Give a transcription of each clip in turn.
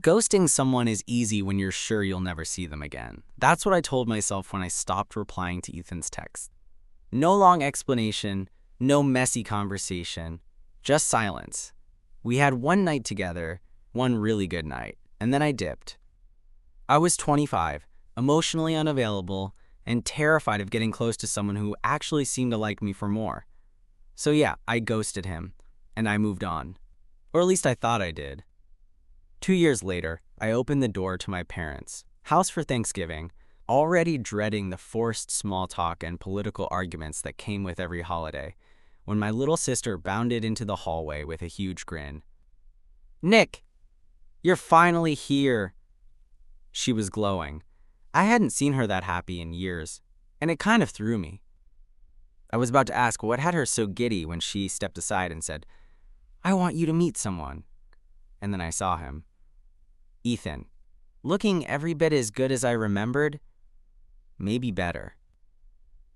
Ghosting someone is easy when you're sure you'll never see them again. That's what I told myself when I stopped replying to Ethan's text. No long explanation, no messy conversation, just silence. We had one night together, one really good night, and then I dipped. I was 25, emotionally unavailable, and terrified of getting close to someone who actually seemed to like me for more. So yeah, I ghosted him, and I moved on. Or at least I thought I did. 2 years later, I opened the door to my parents' house for Thanksgiving, already dreading the forced small talk and political arguments that came with every holiday, when my little sister bounded into the hallway with a huge grin. "Nick, you're finally here." She was glowing. I hadn't seen her that happy in years, and it kind of threw me. I was about to ask what had her so giddy when she stepped aside and said, "I want you to meet someone." And then I saw him. Ethan, looking every bit as good as I remembered, maybe better.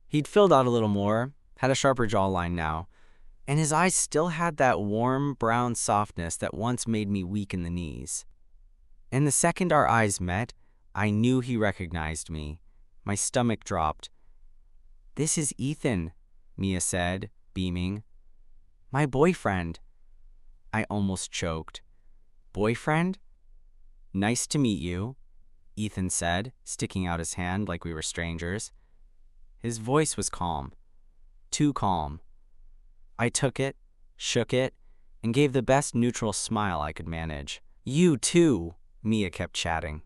He'd filled out a little more, had a sharper jawline now, and his eyes still had that warm brown softness that once made me weak in the knees. And the second our eyes met, I knew he recognized me. My stomach dropped. "This is Ethan," Mia said, beaming. "My boyfriend." I almost choked. "Boyfriend?" "Nice to meet you," Ethan said, sticking out his hand like we were strangers. His voice was calm. Too calm. I took it, shook it, and gave the best neutral smile I could manage. "You too," Mia kept chatting,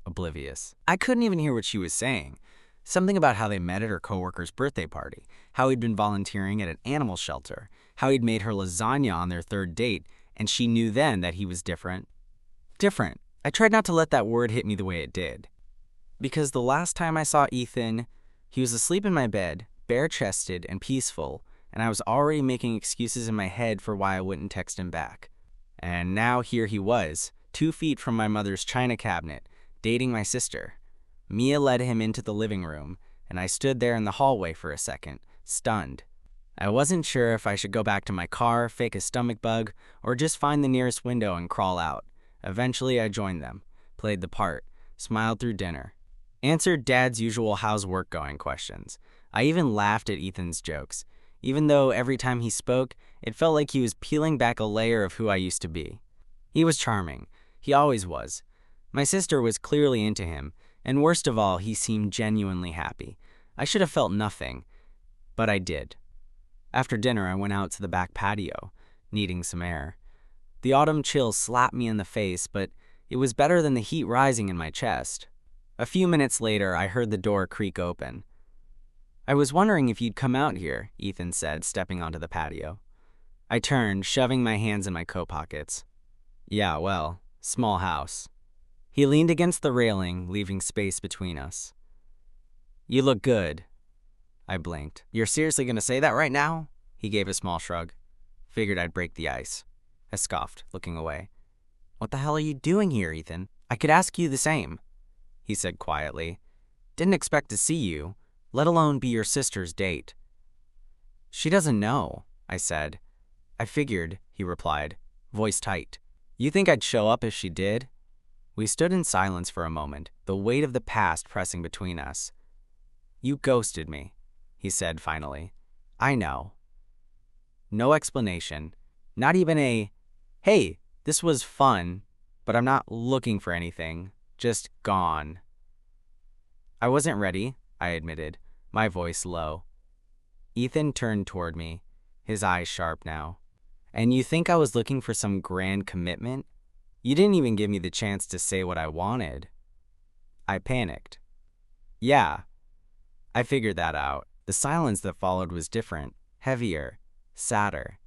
oblivious. I couldn't even hear what she was saying. Something about how they met at her coworker's birthday party, how he'd been volunteering at an animal shelter, how he'd made her lasagna on their third date, and she knew then that he was different. Different. I tried not to let that word hit me the way it did. Because the last time I saw Ethan, he was asleep in my bed, bare-chested and peaceful, and I was already making excuses in my head for why I wouldn't text him back. And now here he was, 2 feet from my mother's china cabinet, dating my sister. Mia led him into the living room, and I stood there in the hallway for a second, stunned. I wasn't sure if I should go back to my car, fake a stomach bug, or just find the nearest window and crawl out. Eventually, I joined them, played the part, smiled through dinner, answered Dad's usual "how's work going" questions. I even laughed at Ethan's jokes, even though every time he spoke, it felt like he was peeling back a layer of who I used to be. He was charming. He always was. My sister was clearly into him, and worst of all, he seemed genuinely happy. I should have felt nothing, but I did. After dinner, I went out to the back patio, needing some air. The autumn chill slapped me in the face, but it was better than the heat rising in my chest. A few minutes later, I heard the door creak open. "I was wondering if you'd come out here," Ethan said, stepping onto the patio. I turned, shoving my hands in my coat pockets. "Yeah, well, small house." He leaned against the railing, leaving space between us. "You look good." I blinked. "You're seriously gonna say that right now?" He gave a small shrug. Figured I'd break the ice. I scoffed, looking away. "What the hell are you doing here, Ethan? I could ask you the same," he said quietly. "Didn't expect to see you, let alone be your sister's date." "She doesn't know," I said. "I figured," he replied, voice tight. "You think I'd show up if she did?" We stood in silence for a moment, the weight of the past pressing between us. "You ghosted me," he said finally. "I know." No explanation, not even a, "Hey, this was fun, but I'm not looking for anything," just gone. I wasn't ready, I admitted, my voice low. Ethan turned toward me, his eyes sharp now. "And you think I was looking for some grand commitment? You didn't even give me the chance to say what I wanted." I panicked. "Yeah." I figured that out. The silence that followed was different, heavier, sadder.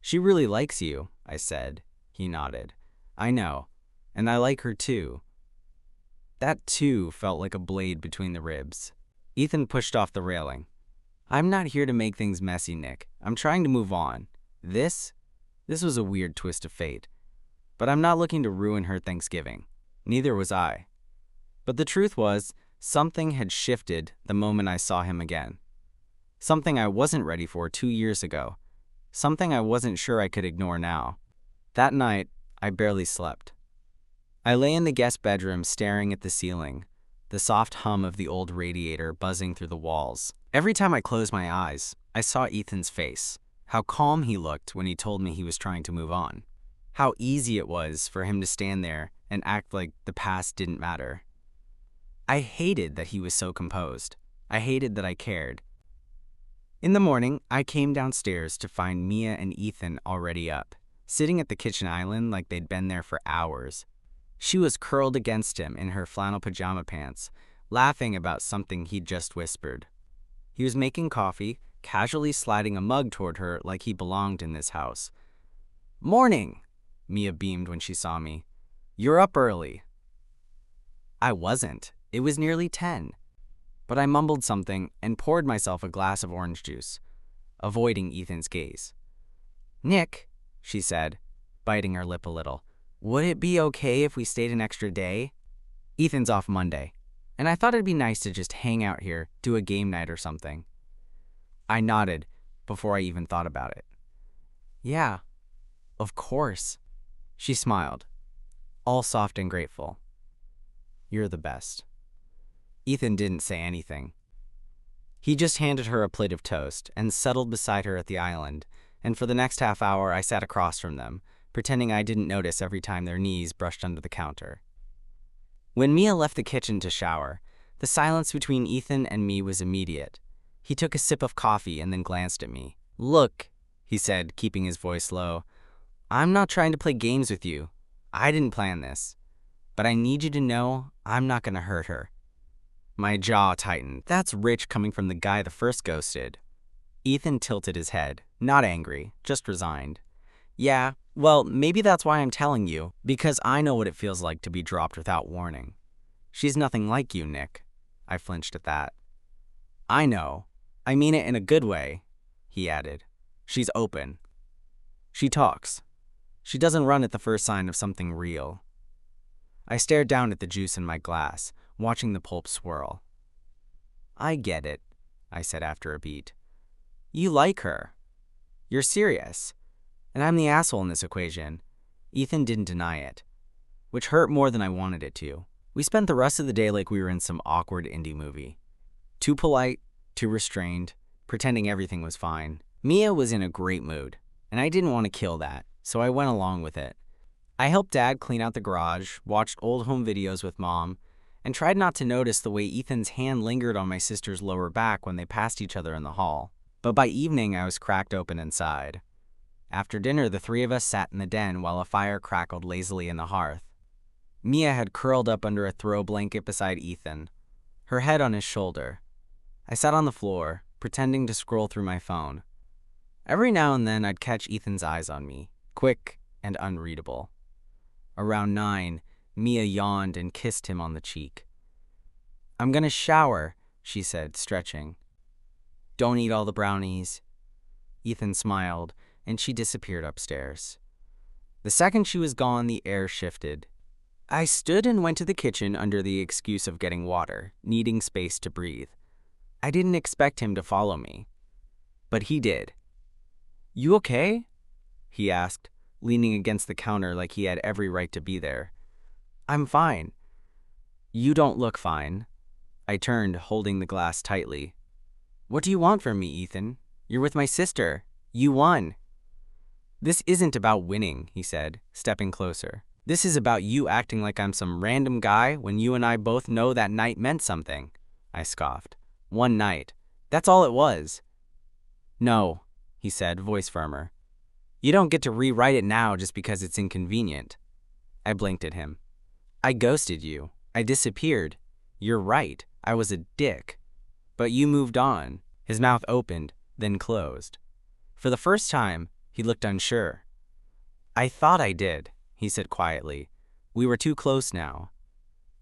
"She really likes you," I said. He nodded. "I know. And I like her too." That too felt like a blade between the ribs. Ethan pushed off the railing. "I'm not here to make things messy, Nick. I'm trying to move on. This was a weird twist of fate. But I'm not looking to ruin her Thanksgiving. Neither was I." But the truth was, something had shifted the moment I saw him again. Something I wasn't ready for 2 years ago. Something I wasn't sure I could ignore now. That night, I barely slept. I lay in the guest bedroom staring at the ceiling, the soft hum of the old radiator buzzing through the walls. Every time I closed my eyes, I saw Ethan's face, how calm he looked when he told me he was trying to move on, how easy it was for him to stand there and act like the past didn't matter. I hated that he was so composed. I hated that I cared. In the morning, I came downstairs to find Mia and Ethan already up, sitting at the kitchen island like they'd been there for hours. She was curled against him in her flannel pajama pants, laughing about something he'd just whispered. He was making coffee, casually sliding a mug toward her like he belonged in this house. "Morning," Mia beamed when she saw me. "You're up early." I wasn't. It was nearly 10. But I mumbled something and poured myself a glass of orange juice, avoiding Ethan's gaze. "Nick," she said, biting her lip a little, "would it be okay if we stayed an extra day? Ethan's off Monday, and I thought it'd be nice to just hang out here, do a game night or something." I nodded before I even thought about it. "Yeah, of course." She smiled, all soft and grateful. "You're the best." Ethan didn't say anything. He just handed her a plate of toast and settled beside her at the island, and for the next half hour I sat across from them, pretending I didn't notice every time their knees brushed under the counter. When Mia left the kitchen to shower, the silence between Ethan and me was immediate. He took a sip of coffee and then glanced at me. "Look," he said, keeping his voice low, "I'm not trying to play games with you. I didn't plan this. But I need you to know I'm not going to hurt her." My jaw tightened. That's rich coming from the guy the first ghosted. Ethan tilted his head, not angry, just resigned. "Yeah, well, maybe that's why I'm telling you, because I know what it feels like to be dropped without warning. She's nothing like you, Nick." I flinched at that. "I know. I mean it in a good way," he added. "She's open. She talks. She doesn't run at the first sign of something real." I stared down at the juice in my glass, watching the pulp swirl. "I get it," I said after a beat. "You like her. You're serious. And I'm the asshole in this equation." Ethan didn't deny it, which hurt more than I wanted it to. We spent the rest of the day like we were in some awkward indie movie. Too polite, too restrained, pretending everything was fine. Mia was in a great mood, and I didn't want to kill that, so I went along with it. I helped Dad clean out the garage, watched old home videos with Mom, and tried not to notice the way Ethan's hand lingered on my sister's lower back when they passed each other in the hall. But by evening, I was cracked open inside. After dinner, the three of us sat in the den while a fire crackled lazily in the hearth. Mia had curled up under a throw blanket beside Ethan, her head on his shoulder. I sat on the floor, pretending to scroll through my phone. Every now and then, I'd catch Ethan's eyes on me, quick and unreadable. Around 9, Mia yawned and kissed him on the cheek. "I'm gonna shower," she said, stretching. "Don't eat all the brownies." Ethan smiled, and she disappeared upstairs. The second she was gone, the air shifted. I stood and went to the kitchen under the excuse of getting water, needing space to breathe. I didn't expect him to follow me, but he did. "You okay?" he asked, leaning against the counter like he had every right to be there. "I'm fine." "You don't look fine." I turned, holding the glass tightly. "What do you want from me, Ethan? You're with my sister. You won." "This isn't about winning," he said, stepping closer. "This is about you acting like I'm some random guy when you and I both know that night meant something." I scoffed. "One night. That's all it was." "No," he said, voice firmer. "You don't get to rewrite it now just because it's inconvenient." I blinked at him. "I ghosted you. I disappeared. You're right. I was a dick. But you moved on." His mouth opened, then closed. For the first time, he looked unsure. "I thought I did," he said quietly. "We were too close now."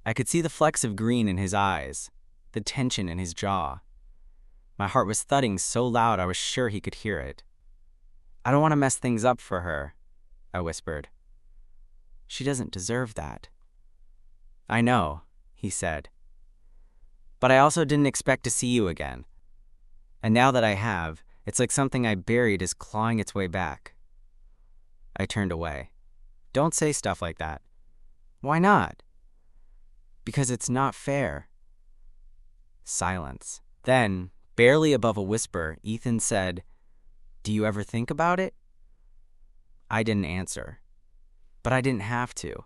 I could see the flecks of green in his eyes, the tension in his jaw. My heart was thudding so loud I was sure he could hear it. "I don't want to mess things up for her," I whispered. "She doesn't deserve that." "I know," he said. "But I also didn't expect to see you again. And now that I have, it's like something I buried is clawing its way back." I turned away. "Don't say stuff like that." Why not? Because it's not fair. Silence. Then, barely above a whisper, Ethan said, "Do you ever think about it?" I didn't answer, but I didn't have to.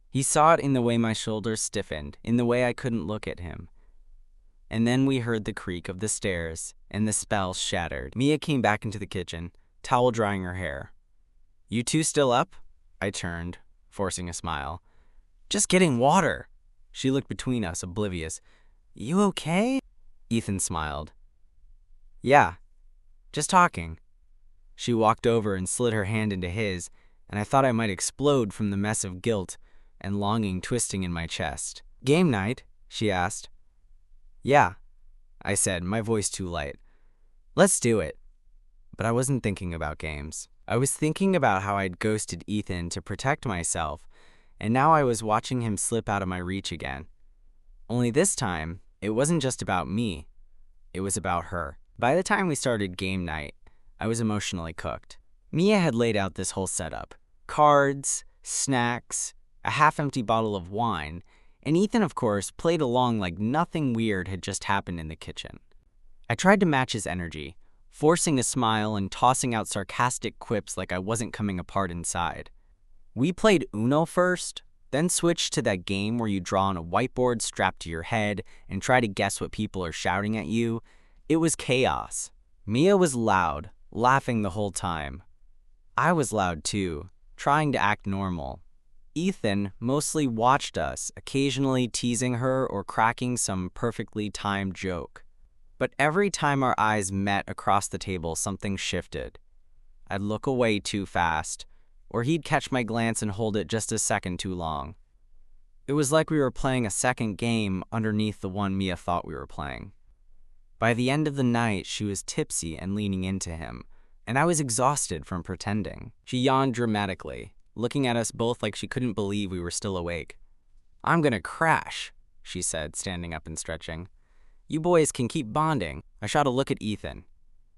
He saw it in the way my shoulders stiffened, in the way I couldn't look at him. And then we heard the creak of the stairs, and the spell shattered. Mia came back into the kitchen, towel drying her hair. "You two still up?" I turned, forcing a smile. "Just getting water." She looked between us, oblivious. "You okay?" Ethan smiled. "Yeah, just talking." She walked over and slid her hand into his, and I thought I might explode from the mess of guilt and longing twisting in my chest. "Game night?" she asked. "Yeah," I said, my voice too light. "Let's do it." But I wasn't thinking about games. I was thinking about how I'd ghosted Ethan to protect myself, and now I was watching him slip out of my reach again. Only this time, it wasn't just about me. It was about her. By the time we started game night, I was emotionally cooked. Mia had laid out this whole setup. Cards, snacks, a half-empty bottle of wine, and Ethan, of course, played along like nothing weird had just happened in the kitchen. I tried to match his energy, forcing a smile and tossing out sarcastic quips like I wasn't coming apart inside. We played Uno first, then switched to that game where you draw on a whiteboard strapped to your head and try to guess what people are shouting at you. It was chaos. Mia was loud, laughing the whole time. I was loud too, trying to act normal. Ethan mostly watched us, occasionally teasing her or cracking some perfectly timed joke. But every time our eyes met across the table, something shifted. I'd look away too fast, or he'd catch my glance and hold it just a second too long. It was like we were playing a second game underneath the one Mia thought we were playing. By the end of the night, she was tipsy and leaning into him, and I was exhausted from pretending. She yawned dramatically, looking at us both like she couldn't believe we were still awake. "I'm gonna crash," she said, standing up and stretching. "You boys can keep bonding." I shot a look at Ethan.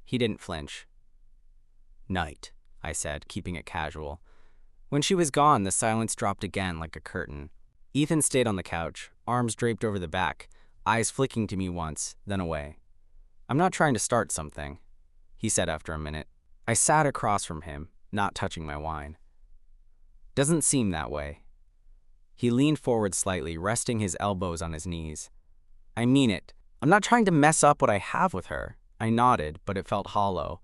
He didn't flinch. "Night," I said, keeping it casual. When she was gone, the silence dropped again like a curtain. Ethan stayed on the couch, arms draped over the back, eyes flicking to me once, then away. "I'm not trying to start something," he said after a minute. I sat across from him, not touching my wine. "Doesn't seem that way." He leaned forward slightly, resting his elbows on his knees. "I mean it. I'm not trying to mess up what I have with her." I nodded, but it felt hollow.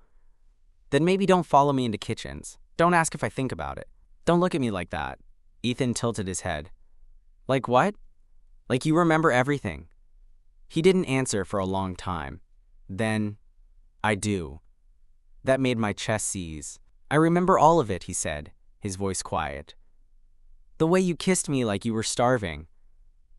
"Then maybe don't follow me into kitchens. Don't ask if I think about it. Don't look at me like that." Ethan tilted his head. "Like what?" "Like you remember everything." He didn't answer for a long time. Then, "I do." That made my chest seize. "I remember all of it," he said, his voice quiet. "The way you kissed me like you were starving.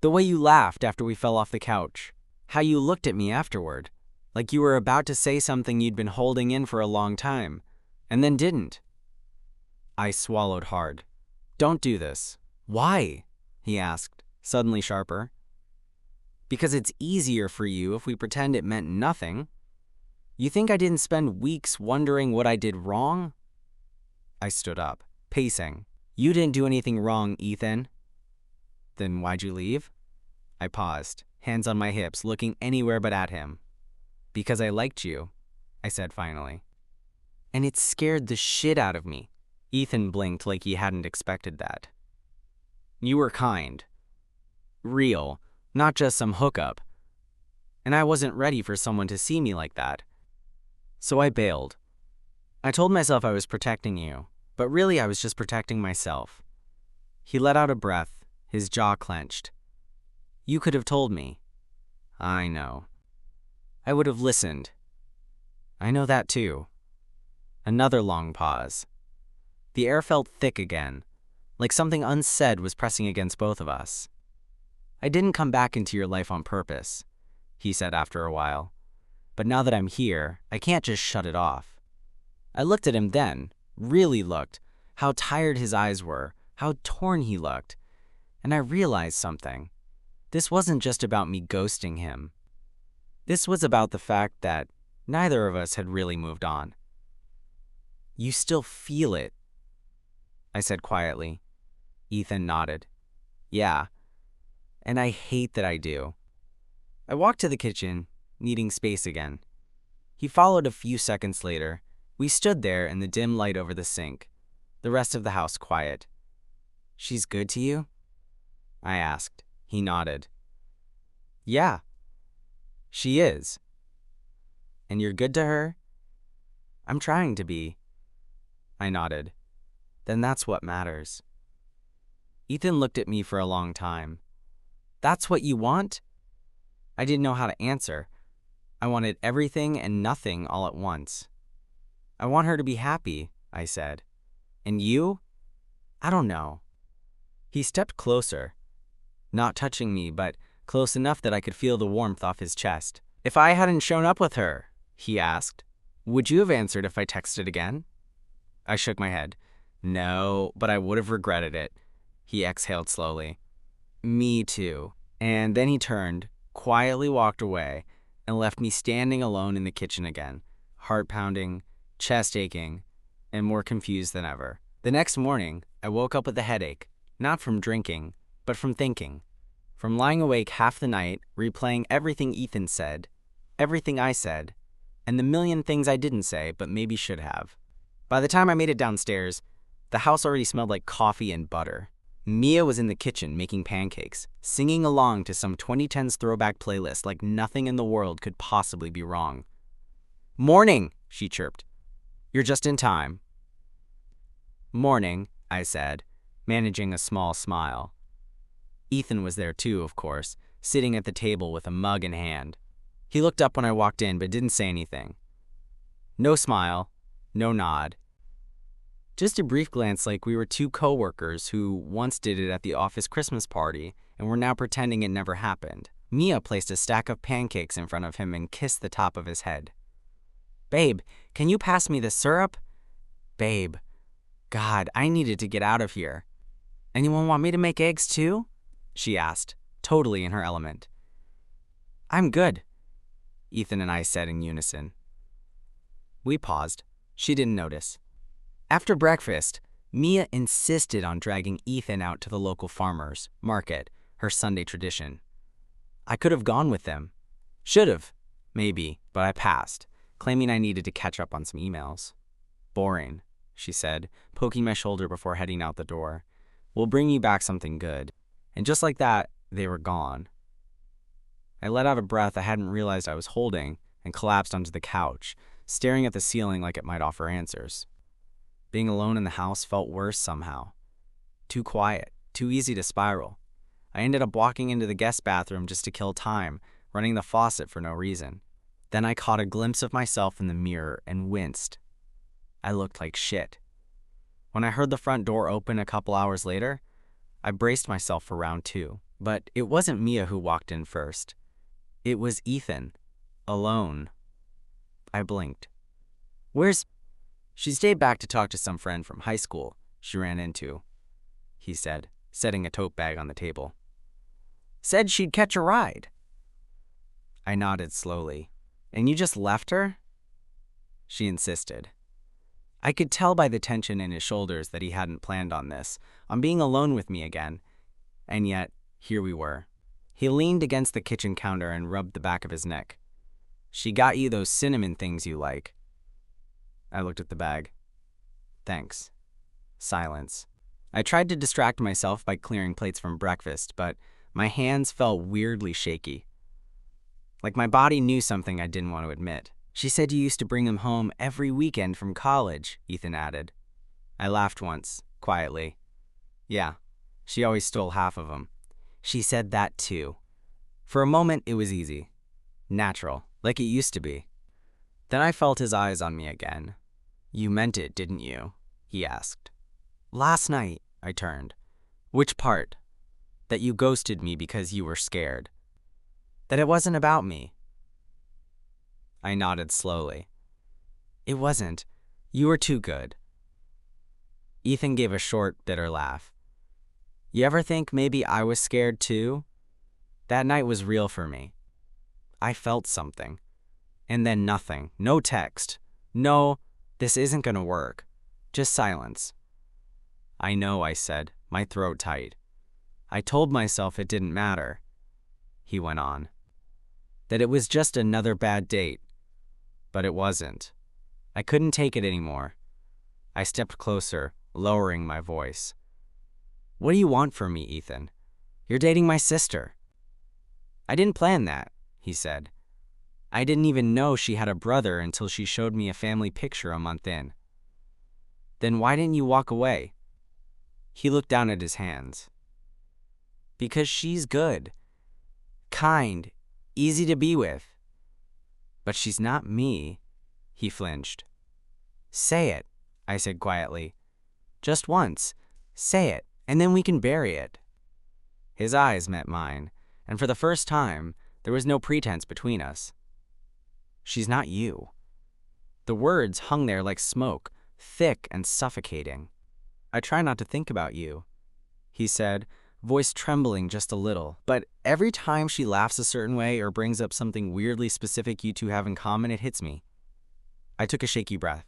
The way you laughed after we fell off the couch. How you looked at me afterward, like you were about to say something you'd been holding in for a long time, and then didn't." I swallowed hard. "Don't do this." "Why?" he asked, suddenly sharper. "Because it's easier for you if we pretend it meant nothing. You think I didn't spend weeks wondering what I did wrong?" I stood up, pacing. "You didn't do anything wrong, Ethan." "Then why'd you leave?" I paused, hands on my hips, looking anywhere but at him. "Because I liked you," I said finally. "And it scared the shit out of me." Ethan blinked like he hadn't expected that. "You were kind. Real, not just some hookup. And I wasn't ready for someone to see me like that. So I bailed. I told myself I was protecting you, but really I was just protecting myself." He let out a breath, his jaw clenched. "You could have told me." "I know." "I would have listened." "I know that too." Another long pause. The air felt thick again, like something unsaid was pressing against both of us. "I didn't come back into your life on purpose," he said after a while. "But now that I'm here, I can't just shut it off." I looked at him then, really looked, how tired his eyes were, how torn he looked, and I realized something. This wasn't just about me ghosting him. This was about the fact that neither of us had really moved on. "You still feel it," I said quietly. Ethan nodded. Yeah, and I hate that I do. I walked to the kitchen, needing space again. He followed a few seconds later. We stood there in the dim light over the sink, the rest of the house quiet. "She's good to you?" I asked. He nodded. "Yeah, she is." "And you're good to her?" "I'm trying to be." I nodded. "Then that's what matters." Ethan looked at me for a long time. "That's what you want?" I didn't know how to answer. I wanted everything and nothing all at once. "I want her to be happy," I said. "And you?" "I don't know." He stepped closer, not touching me, but close enough that I could feel the warmth off his chest. "If I hadn't shown up with her," he asked, "would you have answered if I texted again?" I shook my head. "No, but I would have regretted it." He exhaled slowly. "Me too." And then he turned, quietly walked away, and left me standing alone in the kitchen again, heart pounding, chest aching, and more confused than ever. The next morning, I woke up with a headache, not from drinking, but from thinking. From lying awake half the night, replaying everything Ethan said, everything I said, and the million things I didn't say but maybe should have. By the time I made it downstairs, the house already smelled like coffee and butter. Mia was in the kitchen making pancakes, singing along to some 2010s throwback playlist like nothing in the world could possibly be wrong. "Morning," she chirped. "You're just in time." "Morning," I said, managing a small smile. Ethan was there too, of course, sitting at the table with a mug in hand. He looked up when I walked in but didn't say anything. No smile, no nod. Just a brief glance like we were two co-workers who once did it at the office Christmas party and were now pretending it never happened. Mia placed a stack of pancakes in front of him and kissed the top of his head. "Babe, can you pass me the syrup?" "Babe. God, I needed to get out of here." "Anyone want me to make eggs too?" she asked, totally in her element. "I'm good," Ethan and I said in unison. We paused. She didn't notice. After breakfast, Mia insisted on dragging Ethan out to the local farmer's market, her Sunday tradition. I could have gone with them. Should have, maybe, but I passed, claiming I needed to catch up on some emails. "Boring," she said, poking my shoulder before heading out the door. "We'll bring you back something good." And just like that, they were gone. I let out a breath I hadn't realized I was holding and collapsed onto the couch, staring at the ceiling like it might offer answers. Being alone in the house felt worse somehow. Too quiet, too easy to spiral. I ended up walking into the guest bathroom just to kill time, running the faucet for no reason. Then I caught a glimpse of myself in the mirror and winced. I looked like shit. When I heard the front door open a couple hours later, I braced myself for round two. But it wasn't Mia who walked in first. It was Ethan. Alone. I blinked. "Where's—" "She stayed back to talk to some friend from high school she ran into," he said, setting a tote bag on the table. "Said she'd catch a ride." I nodded slowly. "And you just left her?" She insisted. I could tell by the tension in his shoulders that he hadn't planned on this, on being alone with me again. And yet, here we were. He leaned against the kitchen counter and rubbed the back of his neck. "She got you those cinnamon things you like." I looked at the bag. "Thanks." Silence. I tried to distract myself by clearing plates from breakfast, but my hands felt weirdly shaky. Like my body knew something I didn't want to admit. "She said you used to bring them home every weekend from college," Ethan added. I laughed once, quietly. "Yeah, she always stole half of them." She said that too. For a moment, it was easy. Natural, like it used to be. Then I felt his eyes on me again. "You meant it, didn't you?" he asked. "Last night," I turned. "Which part? That you ghosted me because you were scared? That it wasn't about me?" I nodded slowly. "It wasn't. You were too good." Ethan gave a short, bitter laugh. "You ever think maybe I was scared too? That night was real for me. I felt something. And then nothing. No text. No, this isn't gonna work. Just silence." "I know," I said, my throat tight. I told myself it didn't matter, he went on, that it was just another bad date. But it wasn't. I couldn't take it anymore. I stepped closer, lowering my voice. What do you want from me, Ethan? You're dating my sister. I didn't plan that, he said. I didn't even know she had a brother until she showed me a family picture a month in. Then why didn't you walk away? He looked down at his hands. Because she's good, kind, easy to be with. But she's not me, he flinched. Say it, I said quietly. Just once. Say it, and then we can bury it. His eyes met mine, and for the first time, there was no pretense between us. She's not you. The words hung there like smoke, thick and suffocating. I try not to think about you, he said, voice trembling just a little. But every time she laughs a certain way or brings up something weirdly specific you two have in common, it hits me. I took a shaky breath.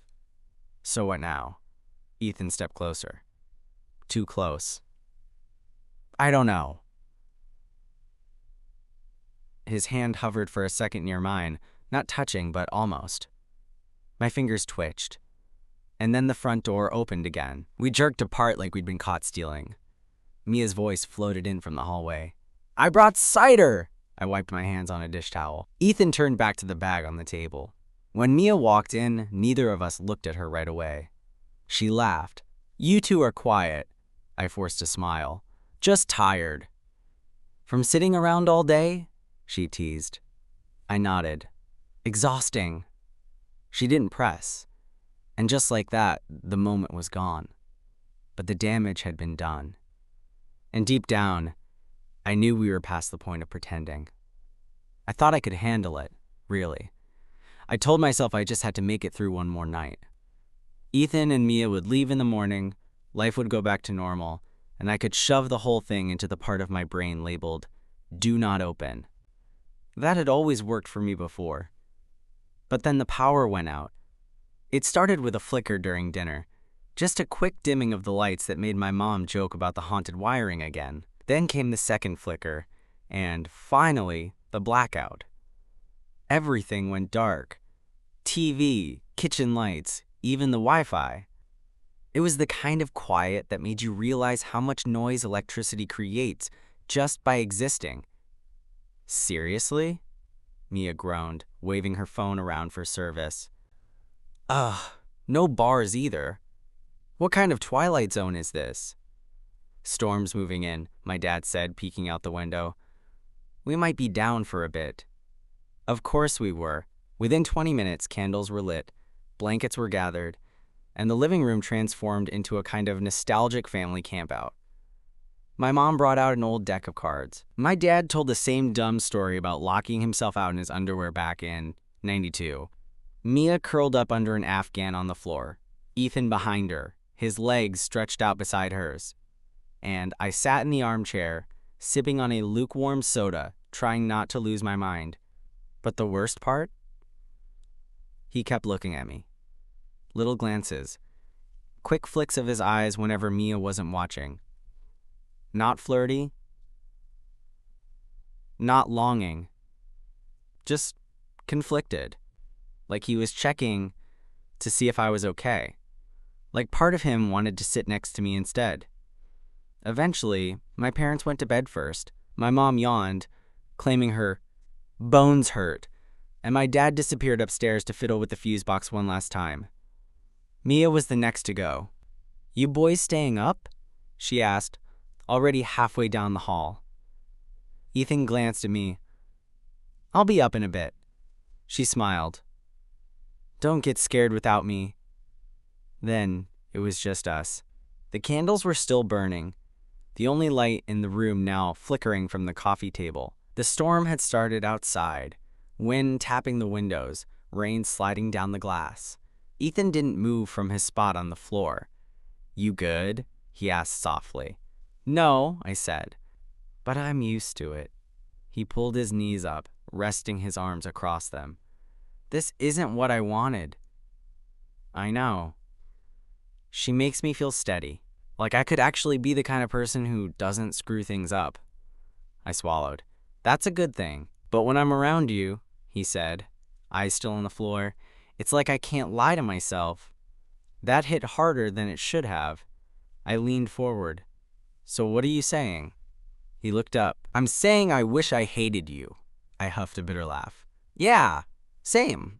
So what now? Ethan stepped closer. Too close. I don't know. His hand hovered for a second near mine, not touching, but almost. My fingers twitched. And then the front door opened again. We jerked apart like we'd been caught stealing. Mia's voice floated in from the hallway. I brought cider! I wiped my hands on a dish towel. Ethan turned back to the bag on the table. When Mia walked in, neither of us looked at her right away. She laughed. You two are quiet. I forced a smile. Just tired. From sitting around all day? She teased. I nodded. Exhausting. She didn't press. And just like that, the moment was gone. But the damage had been done. And deep down, I knew we were past the point of pretending. I thought I could handle it, really. I told myself I just had to make it through one more night. Ethan and Mia would leave in the morning, life would go back to normal, and I could shove the whole thing into the part of my brain labeled, "Do not open." That had always worked for me before. But then the power went out. It started with a flicker during dinner, just a quick dimming of the lights that made my mom joke about the haunted wiring again. Then came the second flicker, and finally, the blackout. Everything went dark. TV, kitchen lights, even the Wi-Fi. It was the kind of quiet that made you realize how much noise electricity creates just by existing. Seriously? Mia groaned, waving her phone around for service. Ugh, no bars either. What kind of Twilight Zone is this? Storm's moving in, my dad said, peeking out the window. We might be down for a bit. Of course we were. Within 20 minutes, candles were lit, blankets were gathered, and the living room transformed into a kind of nostalgic family campout. My mom brought out an old deck of cards. My dad told the same dumb story about locking himself out in his underwear back in '92. Mia curled up under an Afghan on the floor, Ethan behind her, his legs stretched out beside hers. And I sat in the armchair, sipping on a lukewarm soda, trying not to lose my mind. But the worst part? He kept looking at me. Little glances, quick flicks of his eyes whenever Mia wasn't watching. Not flirty, not longing, just conflicted, like he was checking to see if I was okay, like part of him wanted to sit next to me instead. Eventually, my parents went to bed first. My mom yawned, claiming her bones hurt, and my dad disappeared upstairs to fiddle with the fuse box one last time. Mia was the next to go. You boys staying up? She asked, already halfway down the hall. Ethan glanced at me. I'll be up in a bit. She smiled. Don't get scared without me. Then it was just us. The candles were still burning, the only light in the room now flickering from the coffee table. The storm had started outside, wind tapping the windows, rain sliding down the glass. Ethan didn't move from his spot on the floor. You good? He asked softly. No, I said, but I'm used to it. He pulled his knees up, resting his arms across them. This isn't what I wanted. I know. She makes me feel steady, Like I could actually be the kind of person who doesn't screw things up. I swallowed. That's a good thing. But when I'm around you, he said, eyes still on the floor, it's like I can't lie to myself. That hit harder than it should have. I leaned forward. So what are you saying? He looked up. I'm saying I wish I hated you. I huffed a bitter laugh. Yeah, same.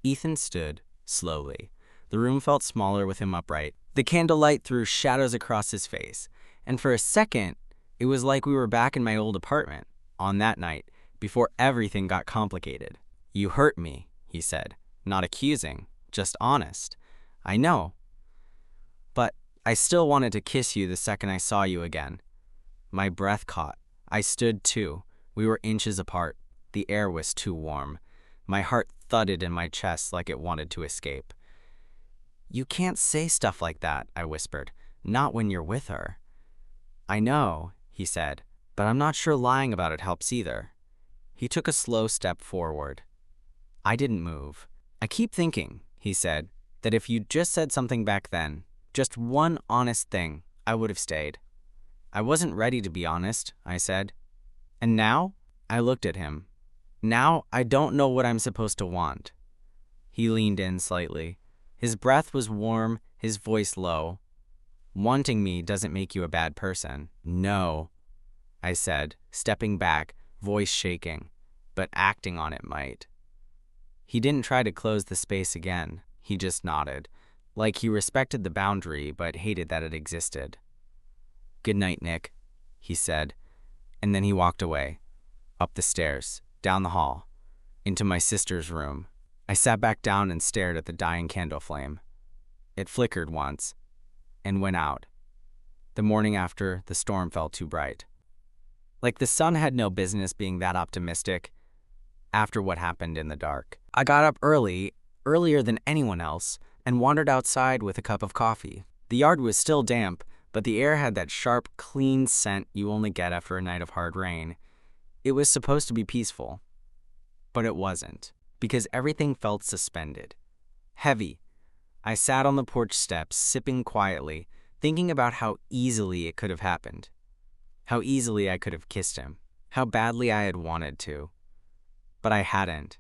Ethan stood, slowly. The room felt smaller with him upright. The candlelight threw shadows across his face, and for a second, it was like we were back in my old apartment, on that night, before everything got complicated. You hurt me, he said, not accusing, just honest. I know. But I still wanted to kiss you the second I saw you again. My breath caught. I stood too. We were inches apart. The air was too warm. My heart thudded in my chest like it wanted to escape. You can't say stuff like that, I whispered. Not when you're with her. I know, he said, but I'm not sure lying about it helps either. He took a slow step forward. I didn't move. I keep thinking, he said, that if you'd just said something back then, just one honest thing, I would have stayed. I wasn't ready to be honest, I said. And now? I looked at him. Now I don't know what I'm supposed to want. He leaned in slightly. His breath was warm, his voice low. Wanting me doesn't make you a bad person. No, I said, stepping back, voice shaking, but acting on it might. He didn't try to close the space again. He just nodded, like he respected the boundary but hated that it existed. Good night, Nick, he said, and then he walked away, up the stairs, down the hall, into my sister's room. I sat back down and stared at the dying candle flame. It flickered once, and went out. The morning after, the storm felt too bright. Like the sun had no business being that optimistic after what happened in the dark. I got up early, earlier than anyone else, and wandered outside with a cup of coffee. The yard was still damp, but the air had that sharp, clean scent you only get after a night of hard rain. It was supposed to be peaceful, but it wasn't, because everything felt suspended. Heavy. I sat on the porch steps, sipping quietly, thinking about how easily it could have happened. How easily I could have kissed him. How badly I had wanted to. But I hadn't.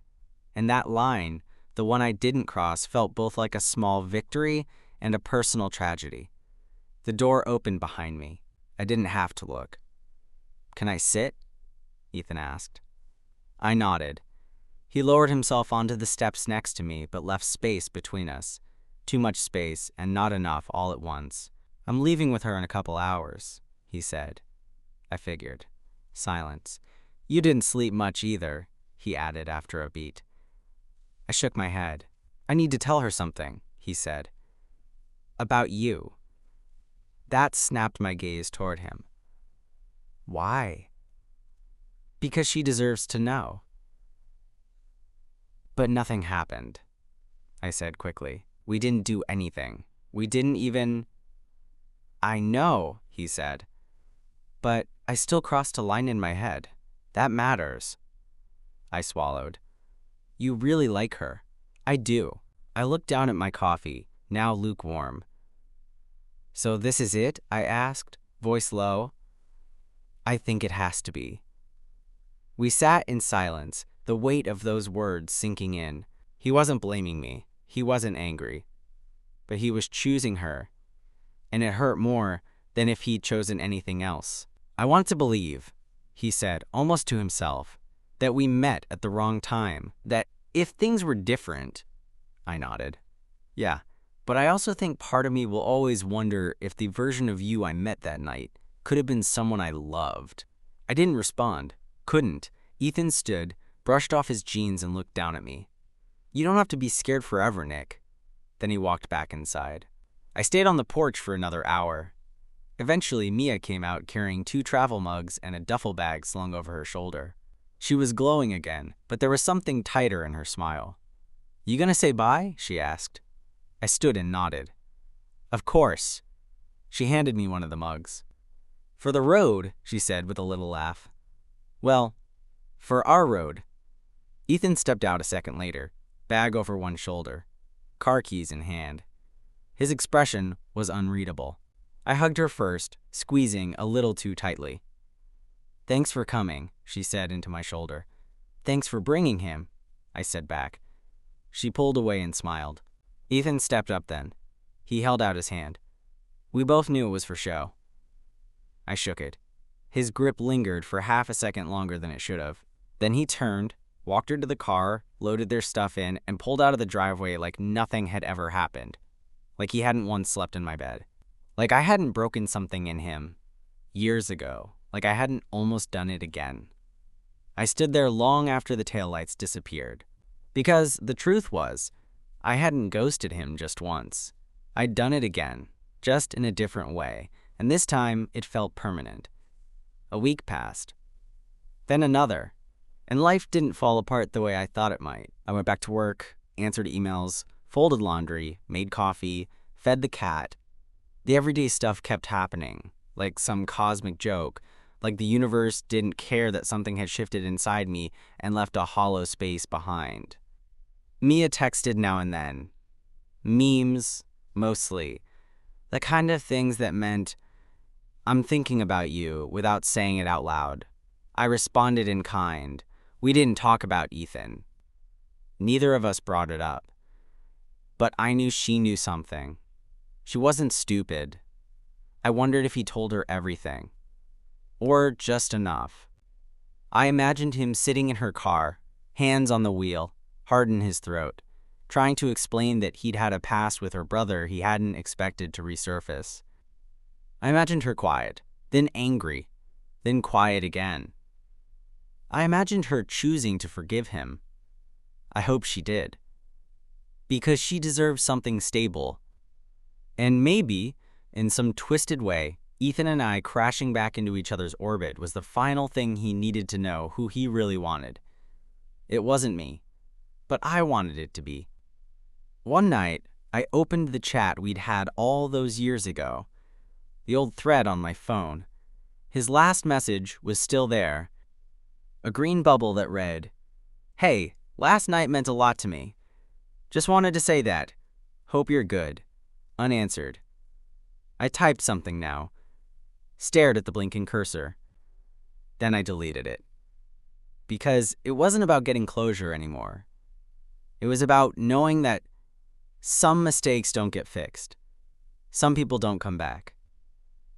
And that line, the one I didn't cross, felt both like a small victory and a personal tragedy. The door opened behind me. I didn't have to look. Can I sit? Ethan asked. I nodded. He lowered himself onto the steps next to me, but left space between us. Too much space, and not enough all at once. I'm leaving with her in a couple hours, he said. I figured. Silence. You didn't sleep much either, he added after a beat. I shook my head. I need to tell her something, he said. About you. That snapped my gaze toward him. Why? Because she deserves to know. But nothing happened, I said quickly. We didn't do anything. We didn't even... I know, he said. But I still crossed a line in my head. That matters. I swallowed. You really like her. I do. I looked down at my coffee, now lukewarm. So this is it? I asked, voice low. I think it has to be. We sat in silence, the weight of those words sinking in. He wasn't blaming me. He wasn't angry. But he was choosing her. And it hurt more than if he'd chosen anything else. I want to believe, he said, almost to himself, that we met at the wrong time, that if things were different... I nodded. Yeah, but I also think part of me will always wonder if the version of you I met that night could have been someone I loved. I didn't respond. Couldn't. Ethan stood, brushed off his jeans and looked down at me. You don't have to be scared forever, Nick. Then he walked back inside. I stayed on the porch for another hour. Eventually, Mia came out carrying 2 travel mugs and a duffel bag slung over her shoulder. She was glowing again, but there was something tighter in her smile. You gonna say bye? She asked. I stood and nodded. Of course. She handed me one of the mugs. For the road, she said with a little laugh. Well, for our road. Ethan stepped out a second later, bag over one shoulder, car keys in hand. His expression was unreadable. I hugged her first, squeezing a little too tightly. "Thanks for coming," she said into my shoulder. "Thanks for bringing him," I said back. She pulled away and smiled. Ethan stepped up then. He held out his hand. We both knew it was for show. I shook it. His grip lingered for half a second longer than it should have. Then he turned, walked her to the car, loaded their stuff in, and pulled out of the driveway like nothing had ever happened. Like he hadn't once slept in my bed. Like I hadn't broken something in him years ago. Like I hadn't almost done it again. I stood there long after the taillights disappeared. Because the truth was, I hadn't ghosted him just once. I'd done it again, just in a different way, and this time it felt permanent. A week passed. Then another. And life didn't fall apart the way I thought it might. I went back to work, answered emails, folded laundry, made coffee, fed the cat. The everyday stuff kept happening, like some cosmic joke, like the universe didn't care that something had shifted inside me and left a hollow space behind. Mia texted now and then. Memes, mostly. The kind of things that meant, "I'm thinking about you," without saying it out loud. I responded in kind. We didn't talk about Ethan. Neither of us brought it up. But I knew she knew something. She wasn't stupid. I wondered if he told her everything. Or just enough. I imagined him sitting in her car, hands on the wheel, heart in his throat, trying to explain that he'd had a past with her brother he hadn't expected to resurface. I imagined her quiet, then angry, then quiet again. I imagined her choosing to forgive him. I hope she did. Because she deserved something stable. And maybe, in some twisted way, Ethan and I crashing back into each other's orbit was the final thing he needed to know who he really wanted. It wasn't me, but I wanted it to be. One night, I opened the chat we'd had all those years ago, the old thread on my phone. His last message was still there, a green bubble that read, "Hey, last night meant a lot to me. Just wanted to say that. Hope you're good." Unanswered. I typed something now, stared at the blinking cursor. Then I deleted it. Because it wasn't about getting closure anymore. It was about knowing that some mistakes don't get fixed. Some people don't come back.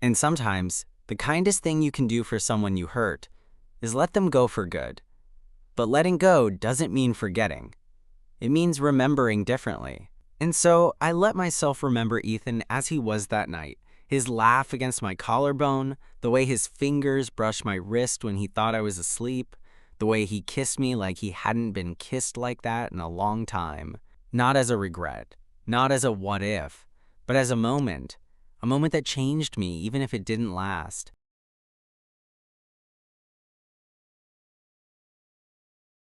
And sometimes, the kindest thing you can do for someone you hurt is let them go for good. But letting go doesn't mean forgetting. It means remembering differently. And so I let myself remember Ethan as he was that night. His laugh against my collarbone, the way his fingers brushed my wrist when he thought I was asleep, the way he kissed me like he hadn't been kissed like that in a long time. Not as a regret, not as a what if, but as a moment that changed me even if it didn't last.